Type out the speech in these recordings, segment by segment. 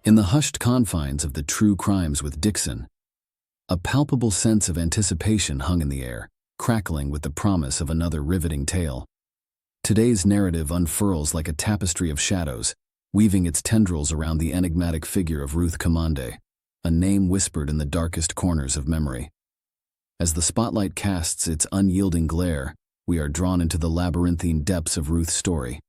In the hushed confines of the True Crimes with Dixon, a palpable sense of anticipation hung in the air, crackling with the promise of another riveting tale. Today's narrative unfurls like a tapestry of shadows, weaving its tendrils around the enigmatic figure of Ruth Kamande, a name whispered in the darkest corners of memory. As the spotlight casts its unyielding glare, we are drawn into the labyrinthine depths of Ruth's story,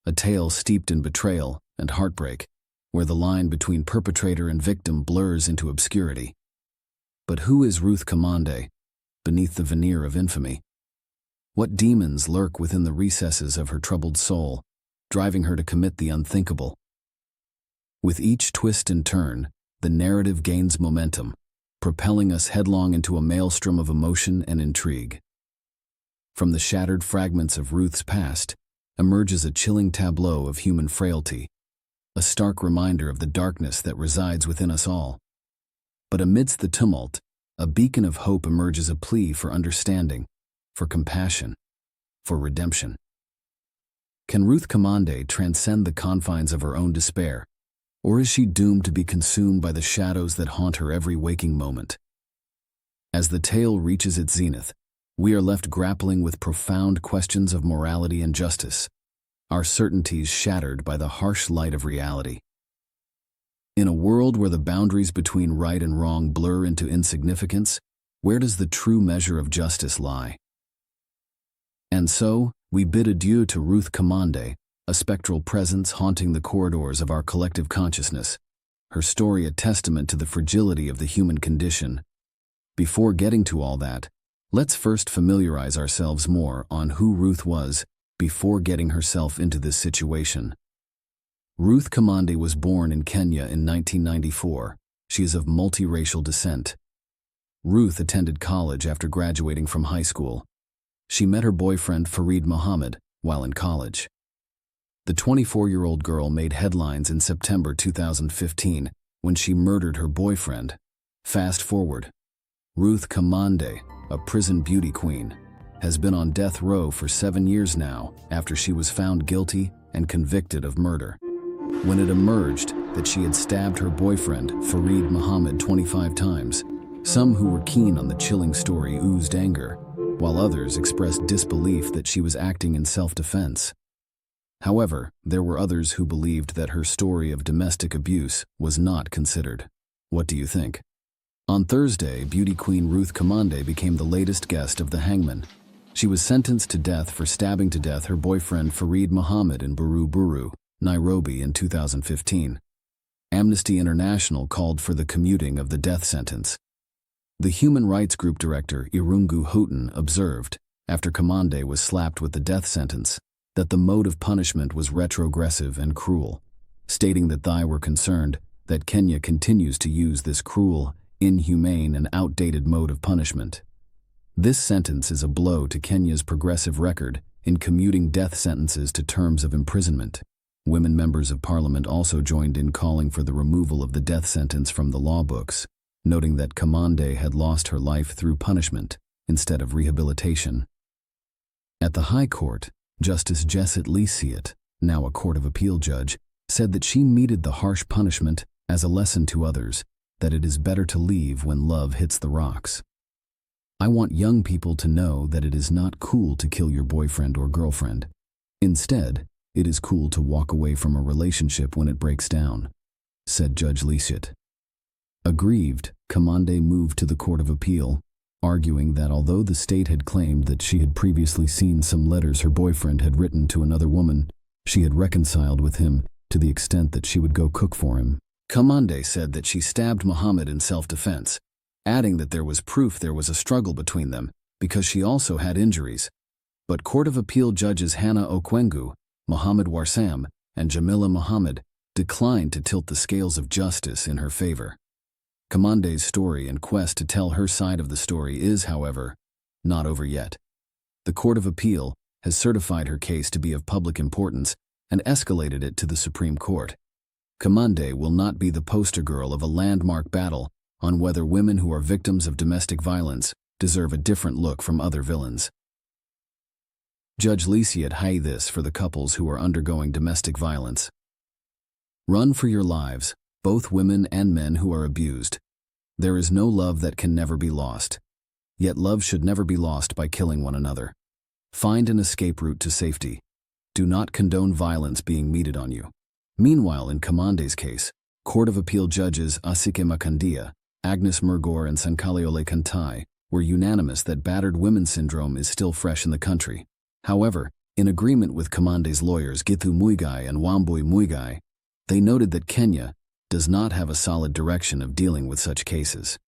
a tale steeped in betrayal and heartbreak, where the line between perpetrator and victim blurs into obscurity. But who is Ruth Kamande, beneath the veneer of infamy? What demons lurk within the recesses of her troubled soul, driving her to commit the unthinkable? With each twist and turn, the narrative gains momentum, propelling us headlong into a maelstrom of emotion and intrigue. From the shattered fragments of Ruth's past emerges a chilling tableau of human frailty, a stark reminder of the darkness that resides within us all. But amidst the tumult, a beacon of hope emerges, a plea for understanding, for compassion, for redemption. Can Ruth Kamande transcend the confines of her own despair, or is she doomed to be consumed by the shadows that haunt her every waking moment? As the tale reaches its zenith, we are left grappling with profound questions of morality and justice, our certainties shattered by the harsh light of reality. In a world where the boundaries between right and wrong blur into insignificance, where does the true measure of justice lie? And so, we bid adieu to Ruth Kamande, a spectral presence haunting the corridors of our collective consciousness, her story a testament to the fragility of the human condition. Before getting to all that, let's first familiarize ourselves more on who Ruth was before getting herself into this situation. Ruth Kamande was born in Kenya in 1994. She is of multiracial descent. Ruth attended college after graduating from high school. She met her boyfriend Farid Muhammad while in college. The 24-year-old girl made headlines in September 2015 when she murdered her boyfriend. Fast forward. Ruth Kamande, a prison beauty queen, has been on death row for 7 years now after she was found guilty and convicted of murder. When it emerged that she had stabbed her boyfriend, Farid Muhammad, 25 times, some who were keen on the chilling story oozed anger, while others expressed disbelief that she was acting in self-defense. However, there were others who believed that her story of domestic abuse was not considered. What do you think? On Thursday, beauty queen Ruth Kamande became the latest guest of the hangman. She was sentenced to death for stabbing to death her boyfriend Farid Muhammad in Buru, Nairobi in 2015. Amnesty International called for the commuting of the death sentence. The human rights group director Irungu Houghton observed, after Kamande was slapped with the death sentence, that the mode of punishment was retrogressive and cruel, stating that they were concerned that Kenya continues to use this cruel, inhumane, and outdated mode of punishment. This sentence is a blow to Kenya's progressive record in commuting death sentences to terms of imprisonment. Women members of parliament also joined in calling for the removal of the death sentence from the law books, noting that Kamande had lost her life through punishment instead of rehabilitation. At the High Court, Justice Jessit Lisiet, now a Court of Appeal judge, said that she meted the harsh punishment as a lesson to others, that it is better to leave when love hits the rocks. I want young people to know that it is not cool to kill your boyfriend or girlfriend. Instead, it is cool to walk away from a relationship when it breaks down, said Judge Lisiet. Aggrieved, Kamande moved to the Court of Appeal, arguing that although the state had claimed that she had previously seen some letters her boyfriend had written to another woman, she had reconciled with him to the extent that she would go cook for him. Kamande said that she stabbed Muhammad in self-defense, adding that there was proof there was a struggle between them because she also had injuries. But Court of Appeal judges Hannah Okwengu, Muhammad Warsam, and Jamila Muhammad declined to tilt the scales of justice in her favor. Kamande's story and quest to tell her side of the story is, however, not over yet. The Court of Appeal has certified her case to be of public importance and escalated it to the Supreme Court. Kamande will not be the poster girl of a landmark battle on whether women who are victims of domestic violence deserve a different look from other villains. Judge Lisiet hay this for the couples who are undergoing domestic violence. Run for your lives. both women and men who are abused. There is no love that can never be lost. Yet love should never be lost by killing one another. Find an escape route to safety. Do not condone violence being meted on you. Meanwhile, in Kamande's case, Court of Appeal judges Asike Makandia, Agnes Murgor and Sankaleole Kantai were unanimous that battered women syndrome is still fresh in the country. However, in agreement with Kamande's lawyers Githu Muigai and Wambui Muigai, they noted that Kenya does not have a solid direction of dealing with such cases.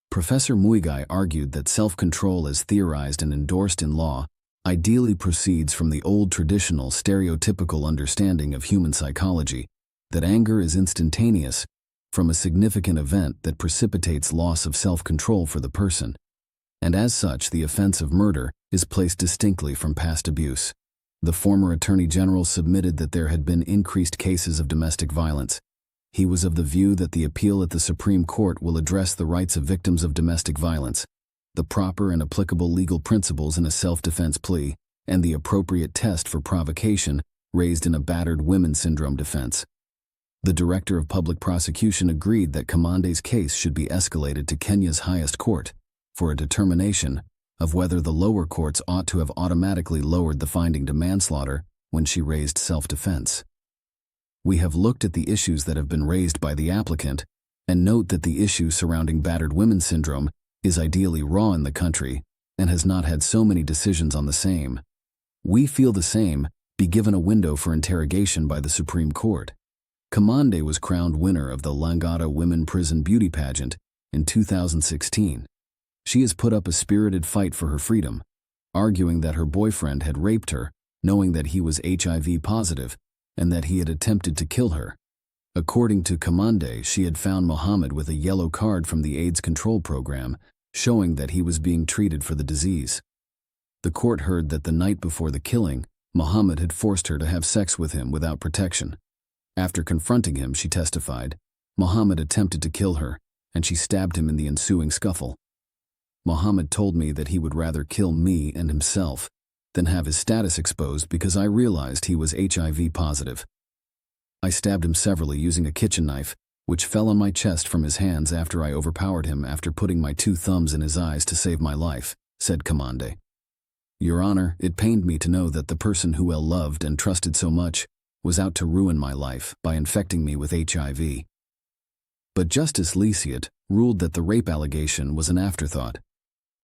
Professor Muigai argued that self-control as theorized and endorsed in law ideally proceeds from the old traditional stereotypical understanding of human psychology, that anger is instantaneous from a significant event that precipitates loss of self-control for the person, and as such the offense of murder is placed distinctly from past abuse. The former Attorney General submitted that there had been increased cases of domestic violence. He was of the view that the appeal at the Supreme Court will address the rights of victims of domestic violence, the proper and applicable legal principles in a self-defense plea, and the appropriate test for provocation raised in a battered women syndrome defense. The Director of Public Prosecution agreed that Kamande's case should be escalated to Kenya's highest court for a determination of whether the lower courts ought to have automatically lowered the finding to manslaughter when she raised self-defense. We have looked at the issues that have been raised by the applicant and note that the issue surrounding battered women syndrome is ideally raw in the country and has not had so many decisions on the same. We feel the same be given a window for interrogation by the Supreme Court. Kamande was crowned winner of the Langata Women Prison Beauty Pageant in 2016. She has put up a spirited fight for her freedom, arguing that her boyfriend had raped her, knowing that he was HIV positive and that he had attempted to kill her. According to Kamande, she had found Mohammed with a yellow card from the AIDS control program, showing that he was being treated for the disease. The court heard that the night before the killing, Mohammed had forced her to have sex with him without protection. After confronting him, she testified, Mohammed attempted to kill her, and she stabbed him in the ensuing scuffle. Mohammed told me that he would rather kill me and himself than have his status exposed because I realized he was HIV positive. I stabbed him severally using a kitchen knife, which fell on my chest from his hands after I overpowered him after putting my 2 thumbs in his eyes to save my life, said Kamande. Your Honor, it pained me to know that the person who well loved and trusted so much was out to ruin my life by infecting me with HIV. But Justice Lysiat ruled that the rape allegation was an afterthought.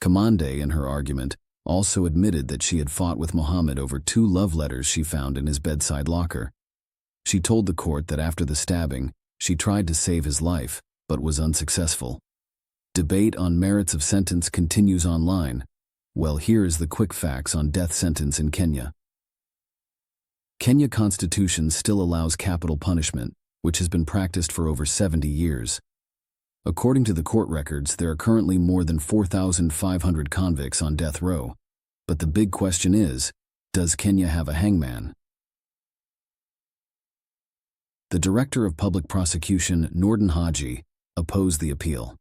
Kamande, in her argument, also admitted that she had fought with Mohammed over 2 love letters she found in his bedside locker. She told the court that after the stabbing, she tried to save his life, but was unsuccessful. Debate on merits of sentence continues online. Well, here is the quick facts on death sentence in Kenya. Kenya Constitution still allows capital punishment, which has been practiced for over 70 years. According to the court records, there are currently more than 4,500 convicts on death row. But the big question is, does Kenya have a hangman? The Director of Public Prosecution, Nordin Haji, opposed the appeal.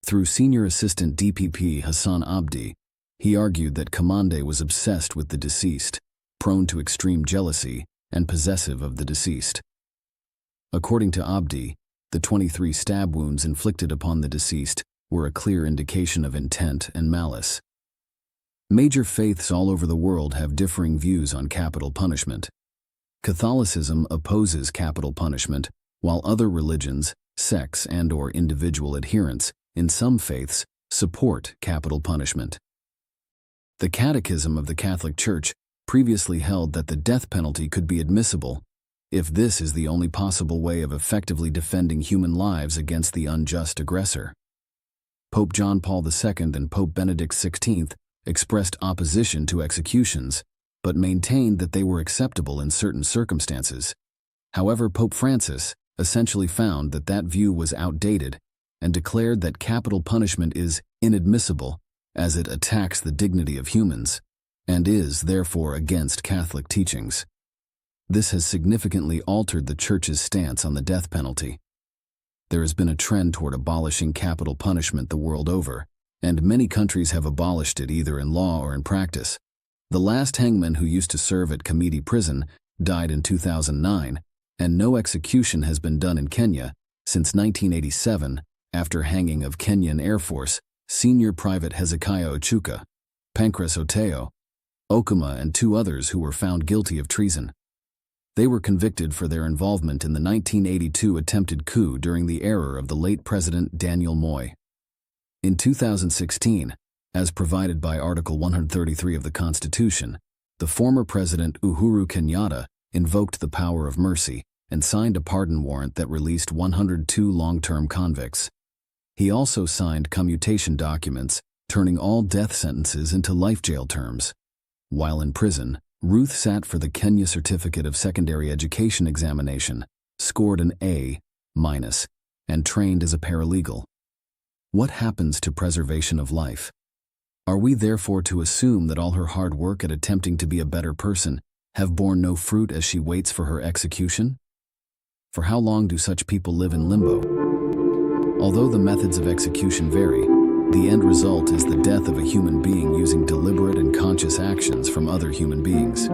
Through Senior Assistant DPP Hassan Abdi, he argued that Kamande was obsessed with the deceased, prone to extreme jealousy, and possessive of the deceased. According to Abdi, the 23 stab wounds inflicted upon the deceased were a clear indication of intent and malice. Major faiths all over the world have differing views on capital punishment. Catholicism opposes capital punishment, while other religions, sects and/or individual adherents, in some faiths, support capital punishment. The Catechism of the Catholic Church previously held that the death penalty could be admissible if this is the only possible way of effectively defending human lives against the unjust aggressor. Pope John Paul II and Pope Benedict XVI expressed opposition to executions, but maintained that they were acceptable in certain circumstances. However, Pope Francis essentially found that that view was outdated and declared that capital punishment is inadmissible as it attacks the dignity of humans and is, therefore, against Catholic teachings. This has significantly altered the Church's stance on the death penalty. There has been a trend toward abolishing capital punishment the world over, and many countries have abolished it either in law or in practice. The last hangman who used to serve at Kamiti Prison died in 2009, and no execution has been done in Kenya since 1987 after hanging of Kenyan Air Force Senior Private Hezekiah Ochuka, Pancras Oteo, Okuma, and 2 others who were found guilty of treason. They were convicted for their involvement in the 1982 attempted coup during the era of the late President Daniel Moi. In 2016, as provided by Article 133 of the Constitution, the former President Uhuru Kenyatta invoked the power of mercy and signed a pardon warrant that released 102 long-term convicts. He also signed commutation documents, turning all death sentences into life jail terms. While in prison, Ruth sat for the Kenya Certificate of Secondary Education examination, scored an A-, and trained as a paralegal. What happens to preservation of life? Are we therefore to assume that all her hard work at attempting to be a better person have borne no fruit as she waits for her execution? For how long do such people live in limbo? Although the methods of execution vary, the end result is the death of a human being using deliberate and conscious actions from other human beings.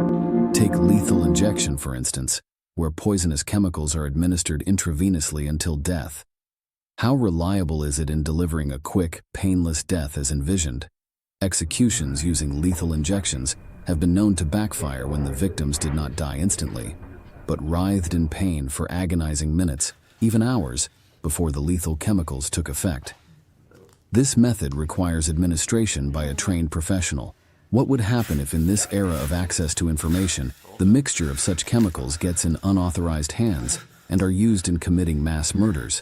Take lethal injection, for instance, where poisonous chemicals are administered intravenously until death. How reliable is it in delivering a quick, painless death as envisioned? Executions using lethal injections have been known to backfire when the victims did not die instantly, but writhed in pain for agonizing minutes, even hours, before the lethal chemicals took effect. This method requires administration by a trained professional. What would happen if in this era of access to information, the mixture of such chemicals gets in unauthorized hands and are used in committing mass murders?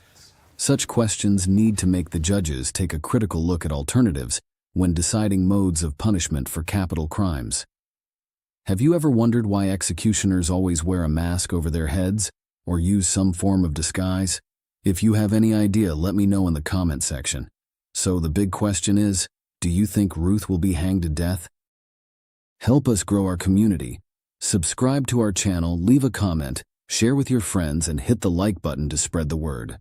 Such questions need to make the judges take a critical look at alternatives when deciding modes of punishment for capital crimes. Have you ever wondered why executioners always wear a mask over their heads or use some form of disguise? If you have any idea, let me know in the comment section. So the big question is, do you think Ruth will be hanged to death? Help us grow our community. Subscribe to our channel, leave a comment, share with your friends, and hit the like button to spread the word.